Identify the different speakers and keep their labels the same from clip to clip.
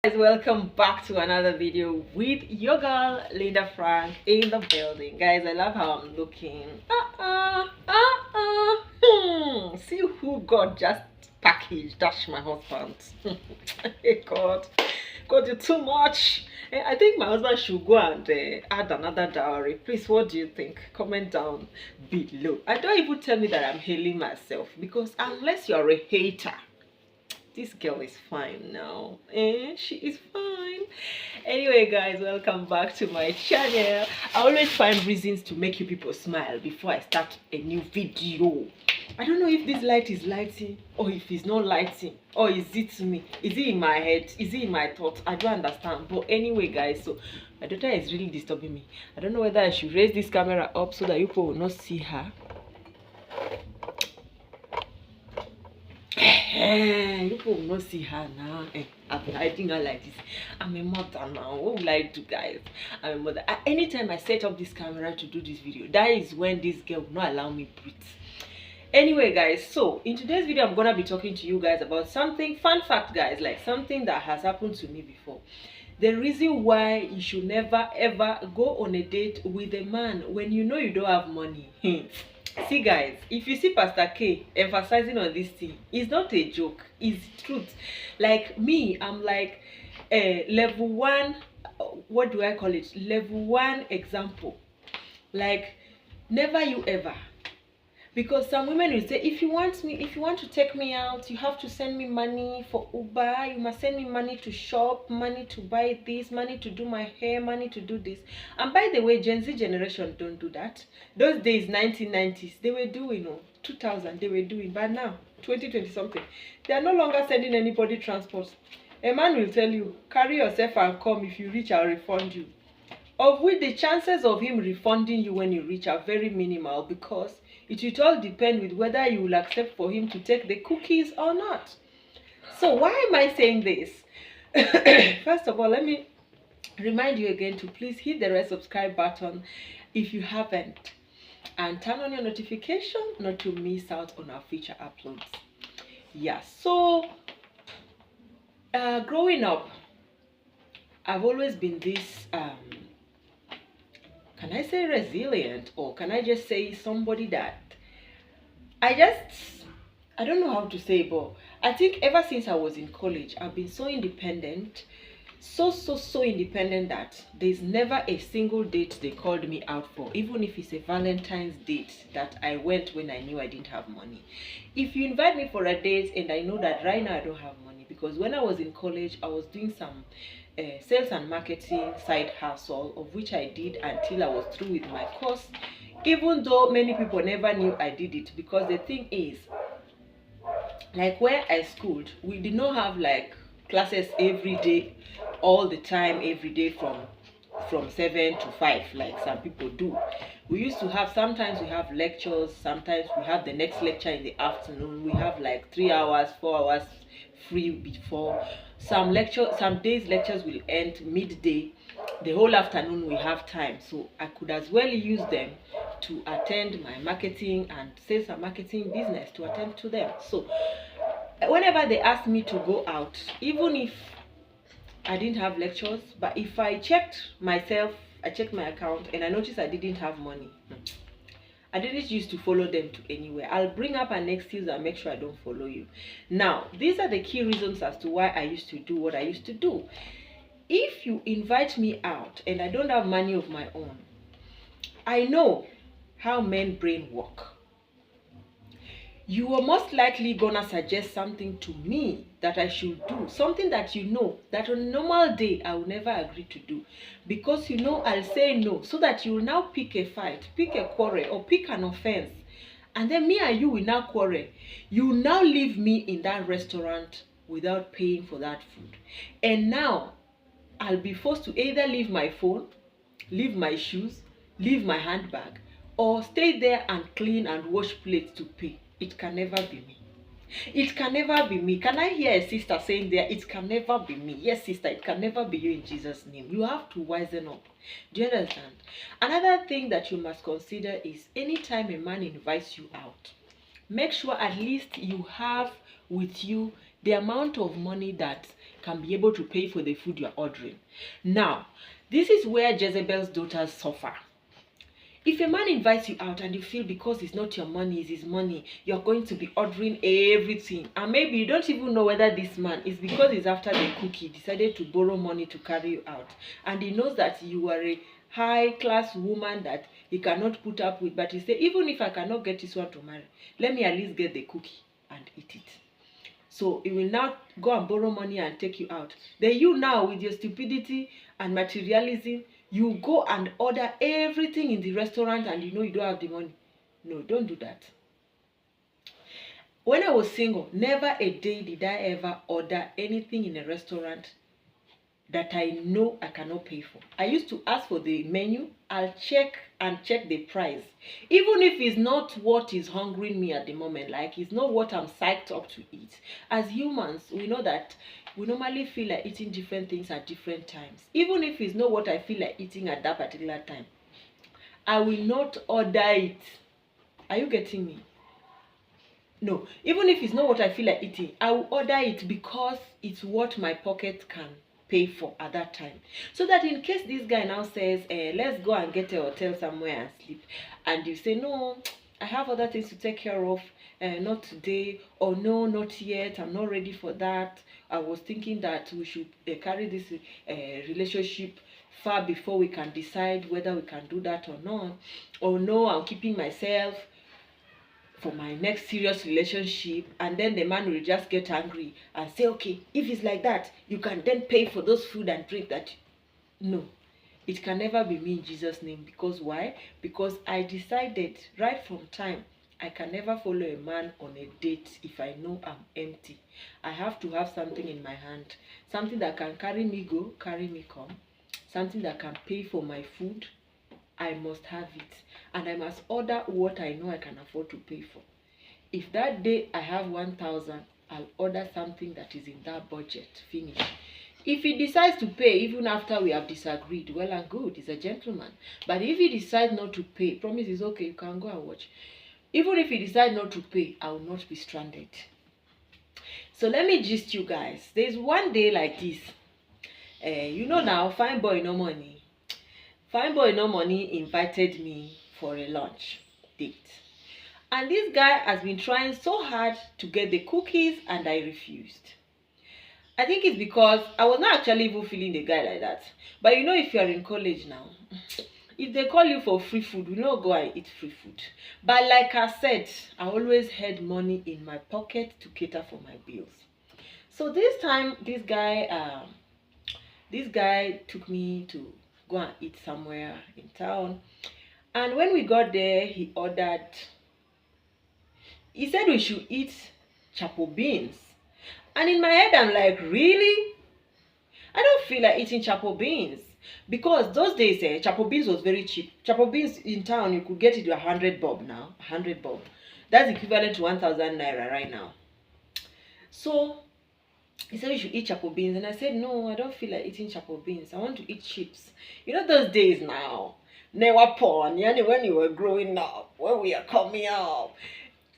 Speaker 1: Guys, welcome back to another video with your girl Linda Frank in the building. Guys, I love how I'm looking. See who God just packaged. That's my husband. Hey God, you're too much. I think my husband should go and add another dowry. Please, what do you think? Comment down below. And don't even tell me that I'm hailing myself, because unless you're a hater, this girl is fine now. She is fine. Anyway, guys, welcome back to my channel. I always find reasons to make you people smile before I start a new video. I don't know if this light is lighting or if it's not lighting, or is it me? Is it in my head? Is it in my thoughts? I don't understand. But anyway, guys, so my daughter is really disturbing me. I don't know whether I should raise this camera up so that you people will not see her. People will not see her now. I've been hiding her like this. I'm a mother now. What will I do, guys? I'm a mother. Anytime I set up this camera to do this video, that is when this girl will not allow me breathe. Anyway, guys, so in today's video, I'm gonna be talking to you guys about something, fun fact, guys, like something that has happened to me before. The reason why you should never ever go on a date with a man when you know you don't have money. See, guys, if you see Pastor K emphasizing on this thing, it's not a joke, it's truth. Like me, I'm like level 1, what do I call it? Level 1 example. Like, never you ever. Because some women will say, if you want to take me out, you have to send me money for Uber, you must send me money to shop, money to buy this, money to do my hair, money to do this. And by the way, Gen Z generation don't do that. Those days, 1990s, they were doing, 2000, they were doing. But now, 2020 something, they are no longer sending anybody transport. A man will tell you, carry yourself and come. If you reach, I'll refund you. Of which the chances of him refunding you when you reach are very minimal, because it will all depend with whether you will accept for him to take the cookies or not. So why am I saying this? First of all, let me remind you again to please hit the red subscribe button if you haven't, and turn on your notification not to miss out on our future uploads. Yeah, so growing up, I've always been this can I say resilient, or can I just say somebody that I don't know how to say, but I think ever since I was in college, I've been so independent, so independent that there's never a single date they called me out for, even if it's a Valentine's date, that I went when I knew I didn't have money. If you invite me for a date and I know that right now I don't have money, because when I was in college, I was doing some sales and marketing side hustle, of which I did until I was through with my course, even though many people never knew I did it. Because the thing is, like where I schooled, we did not have like classes every day, all the time, every day from 7 to 5 like some people do. We used to have, sometimes we have lectures, sometimes we have the next lecture in the afternoon. We have like 3 hours, 4 hours free before. Some days lectures will end midday. The whole afternoon we have time, so I could as well use them to attend my marketing and sales and marketing business, to attend to them. So whenever they asked me to go out, even if I didn't have lectures, but if I checked myself, I checked my account and I noticed I didn't have money, I didn't used to follow them to anywhere. I'll bring up an excuse and make sure I don't follow you. Now, these are the key reasons as to why I used to do what I used to do. If you invite me out and I don't have money of my own, I know how men brain work. You are most likely gonna suggest something to me that I should do, something that you know that on a normal day I will never agree to do, because you know I'll say no, so that you will now pick a fight, pick a quarrel, or pick an offense, and then me and you will now quarrel. You will now leave me in that restaurant without paying for that food, and now I'll be forced to either leave my phone, leave my shoes, leave my handbag, or stay there and clean and wash plates to pay. It can never be me. It can never be me. Can I hear a sister saying there, it can never be me? Yes, sister, it can never be you in Jesus' name. You have to wisen up. Do you understand? Another thing that you must consider is anytime a man invites you out, make sure at least you have with you the amount of money that can be able to pay for the food you're ordering. Now, this is where Jezebel's daughters suffer. If a man invites you out and you feel because it's not your money, it's his money, you're going to be ordering everything, and maybe you don't even know whether this man is because he's after the cookie, decided to borrow money to carry you out, and he knows that you are a high class woman that he cannot put up with, but he say, even if I cannot get this one to marry, let me at least get the cookie and eat it. So he will now go and borrow money and take you out. Then you now, with your stupidity and materialism, you go and order everything in the restaurant and you know you don't have the money. No, don't do that. When I was single, never a day did I ever order anything in a restaurant that I know I cannot pay for. I used to ask for the menu. I'll check the price. Even if it's not what is hungering me at the moment, like it's not what I'm psyched up to eat. As humans, we know that we normally feel like eating different things at different times. Even if it's not what I feel like eating at that particular time, I will not order it. Are you getting me? No, even if it's not what I feel like eating, I will order it because it's what my pocket can pay for at that time. So that in case this guy now says, let's go and get a hotel somewhere and sleep, and you say, no, I have other things to take care of, not today, or no, not yet, I'm not ready for that. I was thinking that we should carry this relationship far before we can decide whether we can do that or not. Or no, I'm keeping myself for my next serious relationship, and then the man will just get angry and say, okay, if it's like that, you can then pay for those food and drink that. No, it can never be me in Jesus' name. Because why? Because I decided right from time I can never follow a man on a date if I know I'm empty. I have to have something in my hand, something that can carry me go, carry me come, something that can pay for my food. I must have it, and I must order what I know I can afford to pay for. If that day I have 1,000, I'll order something that is in that budget. Finish. If he decides to pay even after we have disagreed, well and good, he's a gentleman. But if he decides not to pay, promise is okay, you can go and watch. Even if he decides not to pay, I will not be stranded. So let me gist you guys. There's one day like this. You know now, fine boy no money. Fine boy no money invited me for a lunch date. And this guy has been trying so hard to get the cookies and I refused. I think it's because I was not actually even feeling the guy like that. But you know, if you're in college now, if they call you for free food, you know, go and eat free food. But like I said, I always had money in my pocket to cater for my bills. So this time, this guy took me to go and eat somewhere in town. And when we got there, he said we should eat chapo beans. And in my head, I'm like, really? I don't feel like eating chapo beans. Because those days, chapo beans was very cheap. Chapo beans in town, you could get it to 100 bob now. 100 bob. That's equivalent to 1,000 naira right now. So he said we should eat chapo beans, and I said no, I don't feel like eating chapo beans. I want to eat chips. You know those days now, never porn. When you were growing up, when we are coming up,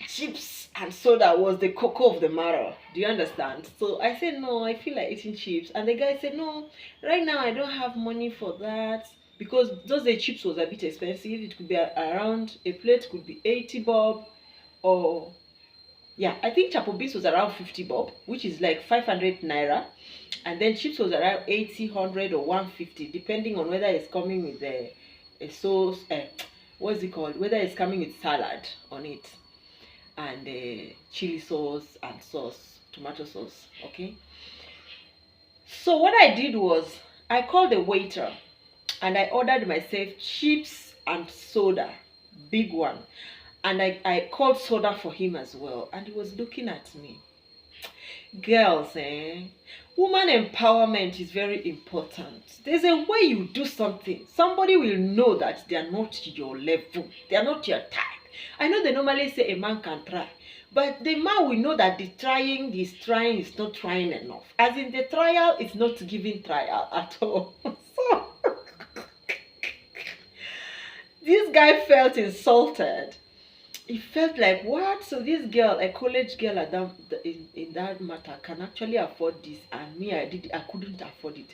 Speaker 1: chips and soda was the cocoa of the matter. Do you understand? So I said no, I feel like eating chips, and the guy said no, right now I don't have money for that, because those days chips was a bit expensive. It could be around, a plate could be 80 bob, or yeah, I think chapo beans was around 50 bob, which is like 500 naira. And then chips was around 80, 100 or 150, depending on whether it's coming with a sauce, what's it called? Whether it's coming with salad on it, and chili sauce and sauce, tomato sauce, okay? So what I did was, I called the waiter and I ordered myself chips and soda, big one. And I called soda for him as well. And he was looking at me. Girls, woman empowerment is very important. There's a way you do something. Somebody will know that they are not your level. They are not your type. I know they normally say a man can try. But the man will know that the trying he's trying is not trying enough. As in the trial is not giving trial at all. So, this guy felt insulted. it felt like, what? So this girl, a college girl at that, in that matter, can actually afford this, and me, I couldn't afford it.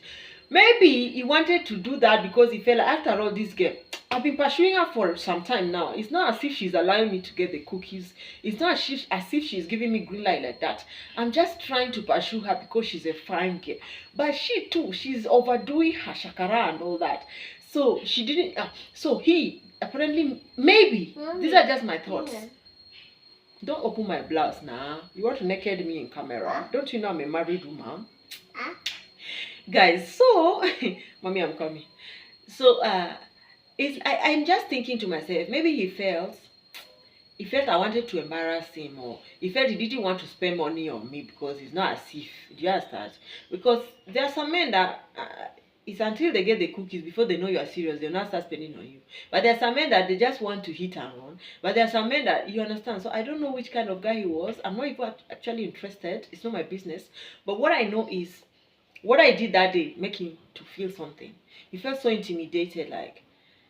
Speaker 1: Maybe he wanted to do that because he felt like, after all, this girl, I've been pursuing her for some time now. It's not as if she's allowing me to get the cookies. It's not as if she's giving me green light like that. I'm just trying to pursue her because she's a fine girl. But she too, she's overdoing her shakara and all that. So she didn't. So he apparently, maybe, these are just my thoughts. Don't open my blouse now. You want to naked me in camera? Don't you know I'm a married woman? Guys, so mommy, I'm coming. So I'm just thinking to myself, maybe he felt I wanted to embarrass him, or he felt he didn't want to spend money on me because it's not as if, do you understand? Because there are some men that it's until they get the cookies before they know you are serious, they'll not start spending on you. But there are some men that they just want to hit and run. But there are some men that, you understand. So I don't know which kind of guy he was. I'm not even actually interested. It's not my business. But what I know is, what I did that day make him to feel something. He felt so intimidated, like.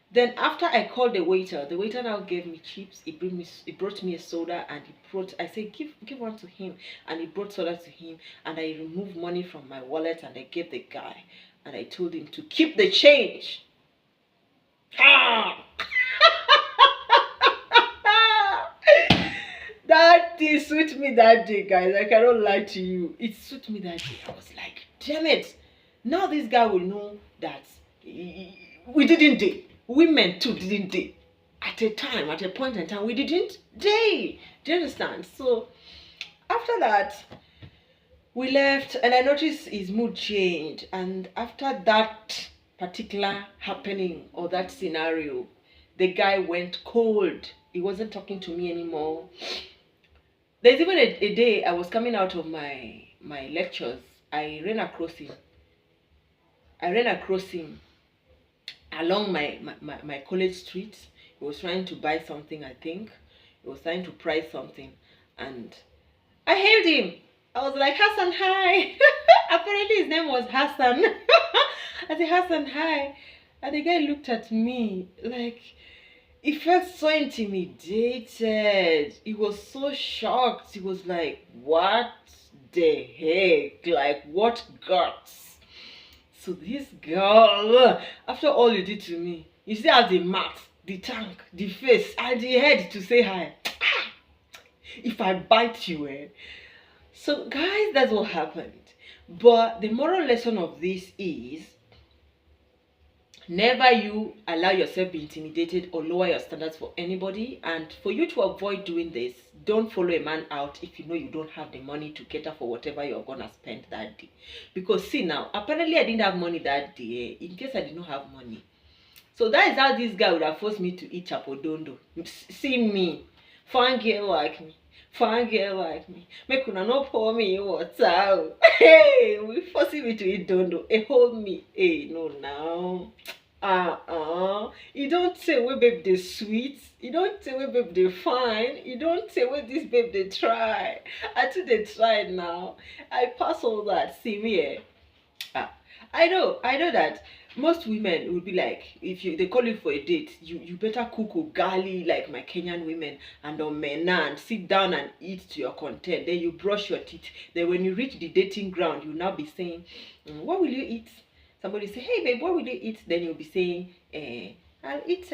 Speaker 1: Then after I called the waiter now gave me chips. He brought me a soda, and I said, give one to him, and he brought soda to him, and I removed money from my wallet and I gave the guy, and I told him to keep the change. That thing suit me that day, guys. I cannot lie to you. It suit me that day. I was like, damn it. Now this guy will know that we didn't date. Women too didn't date. At a point in time, we didn't date. Do you understand? So after that, we left, and I noticed his mood changed. And after that particular happening or that scenario, the guy went cold. He wasn't talking to me anymore. There's even a day I was coming out of my lectures. I ran across him along my college street. He was trying to buy something, I think. He was trying to price something, and I hailed him. I was like, Hassan, hi. Apparently his name was Hassan. I said, Hassan, hi. And the guy looked at me like, he felt so intimidated. He was so shocked. He was like, what the heck? Like, what guts? So this girl, after all you did to me, you still have the mouth, the tongue, the face, and the head to say hi. If I bite you, So guys, that's what happened. But the moral lesson of this is, never you allow yourself to be intimidated or lower your standards for anybody. And for you to avoid doing this, don't follow a man out if you know you don't have the money to cater for whatever you're gonna spend that day. Because see now, apparently I didn't have money that day, in case I did not have money. So that is how this guy would have forced me to eat chapodondo. See me, fine girl like me. Make una no pour me water. Hey, we forcing me to eat dondo. Hey, hold me. Hey, no now. You don't say we babe they sweet. You don't say we babe they fine. You don't say we this babe they try. I think they tried now. I pass all that. See me. I know that most women would be like, if they call you for a date, you better cook ugali like my Kenyan women, and omena, and sit down and eat to your content. Then you brush your teeth. Then when you reach the dating ground, you'll now be saying, what will you eat? Somebody say, hey babe, what will you eat? Then you'll be saying, I'll eat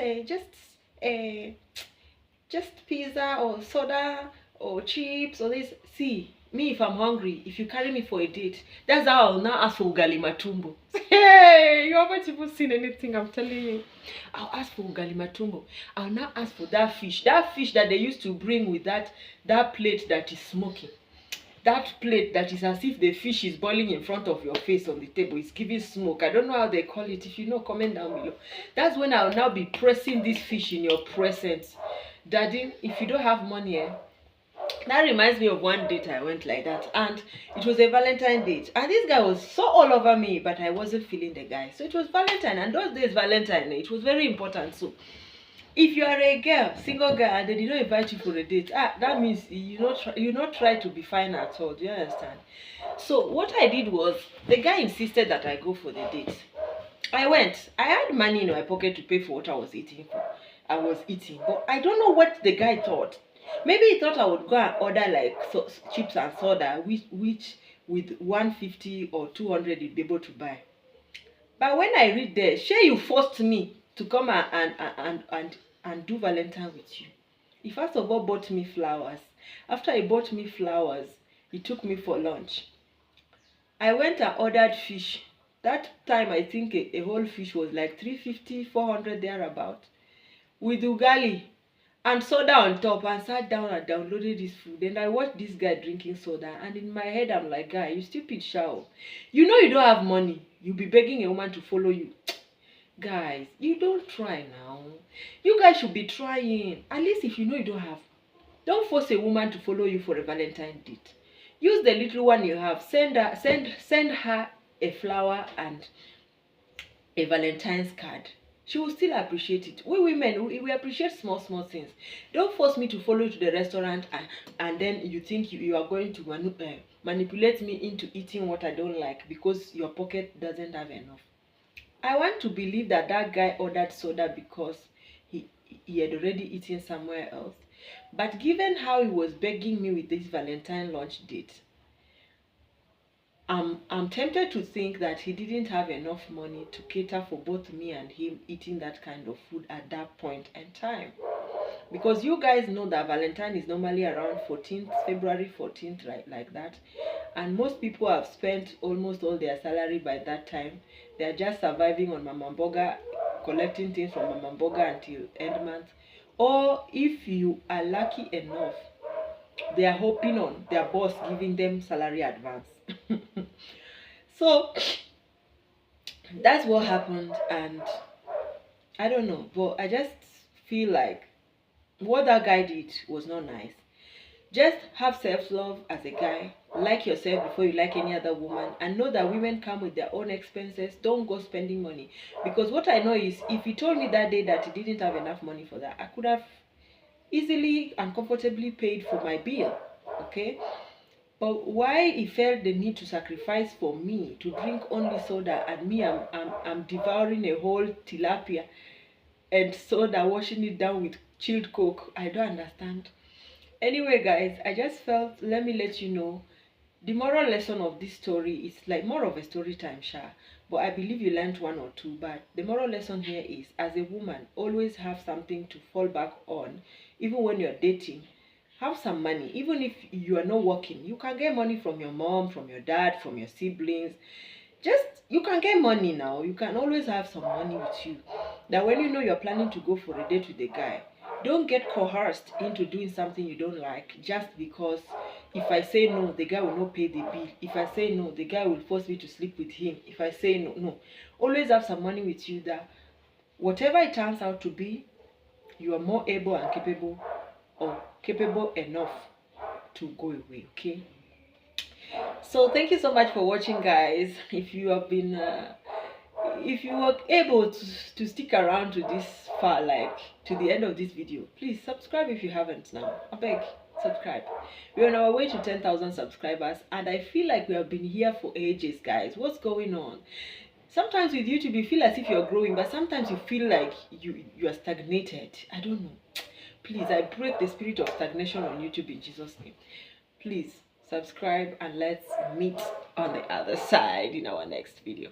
Speaker 1: just pizza or soda or chips or this. See, me, if I'm hungry, if you carry me for a date, that's how I'll now ask for ugali matumbo. Hey, you haven't even seen anything, I'm telling you. I'll ask for ugali matumbo. I'll now ask for that fish that they used to bring with that plate that is smoking. That plate that is as if the fish is boiling in front of your face on the table. It's giving smoke. I don't know how they call it. If you know, comment down below. That's when I'll now be pressing this fish in your presence. Daddy, if you don't have money, that reminds me of one date I went like that, and it was a Valentine date, and this guy was so all over me, but I wasn't feeling the guy. So it was Valentine, and those days Valentine, it was very important. So if you are a girl, single girl, and they did not invite you for a date, that means you not try to be fine at all. Do you understand? So what I did was, the guy insisted that I go for the date. I went. I had money in my pocket to pay for what I was eating for. I was eating. But I don't know what the guy thought. Maybe he thought I would go and order like chips and soda, which with 150 or 200 you'd be able to buy. But when I read there, sure you forced me to come and do Valentine with you. He first of all bought me flowers. After he bought me flowers, he took me for lunch. I went and ordered fish. That time I think a whole fish was like 350, 400 thereabout. With ugali and soda on top, and sat down and downloaded this food. And I watched this guy drinking soda, and in my head I'm like, guy, you stupid show. You know you don't have money. You'll be begging a woman to follow you. Guys, you don't try now. You guys should be trying. At least if you know you don't have. Don't force a woman to follow you for a Valentine date. Use the little one you have. Send her a flower and a Valentine's card. She will still appreciate it. We women, we appreciate small things. Don't force me to follow you to the restaurant and then you think you are going to manipulate me into eating what I don't like because your pocket doesn't have enough. I want to believe that guy ordered soda because he had already eaten somewhere else. But given how he was begging me with this Valentine lunch date, I'm tempted to think that he didn't have enough money to cater for both me and him eating that kind of food at that point in time. Because you guys know that Valentine is normally around 14th, February 14th, right, like that. And most people have spent almost all their salary by that time. They are just surviving on Mama Mboga, collecting things from Mama Mboga until end month. Or if you are lucky enough, they are hoping on their boss giving them salary advance. So that's what happened, and I don't know, but I just feel like what that guy did was not nice. Just have self-love as a guy. Like yourself before you like any other woman, and know that women come with their own expenses. Don't go spending money, because what I know is if he told me that day that he didn't have enough money for that, I could have easily and comfortably paid for my bill. Okay, but why he felt the need to sacrifice for me to drink only soda, and me I'm devouring a whole tilapia and soda, washing it down with chilled coke, I don't understand. Anyway guys, I just felt, let me let you know the moral lesson of this story is like more of a story time, but I believe you learned one or two. But the moral lesson here is, as a woman, always have something to fall back on. Even when you're dating, have some money. Even if you are not working, you can get money from your mom, from your dad, from your siblings. Just, you can get money now. You can always have some money with you. That when you know you're planning to go for a date with a guy, don't get coerced into doing something you don't like just because if I say no, the guy will not pay the bill. If I say no, the guy will force me to sleep with him. If I say no, no. Always have some money with you that whatever it turns out to be, you are more able and capable, or capable enough to go away, okay? So thank you so much for watching, guys. If you have been if you were able to stick around to this far, like to the end of this video, please subscribe if you haven't now. I beg, subscribe. We're on our way to 10,000 subscribers, and I feel like we have been here for ages, guys. What's going on? Sometimes with YouTube you feel as if you're growing, but sometimes you feel like you are stagnated. I don't know. Please, I break the spirit of stagnation on YouTube in Jesus' name. Please subscribe, and let's meet on the other side in our next video.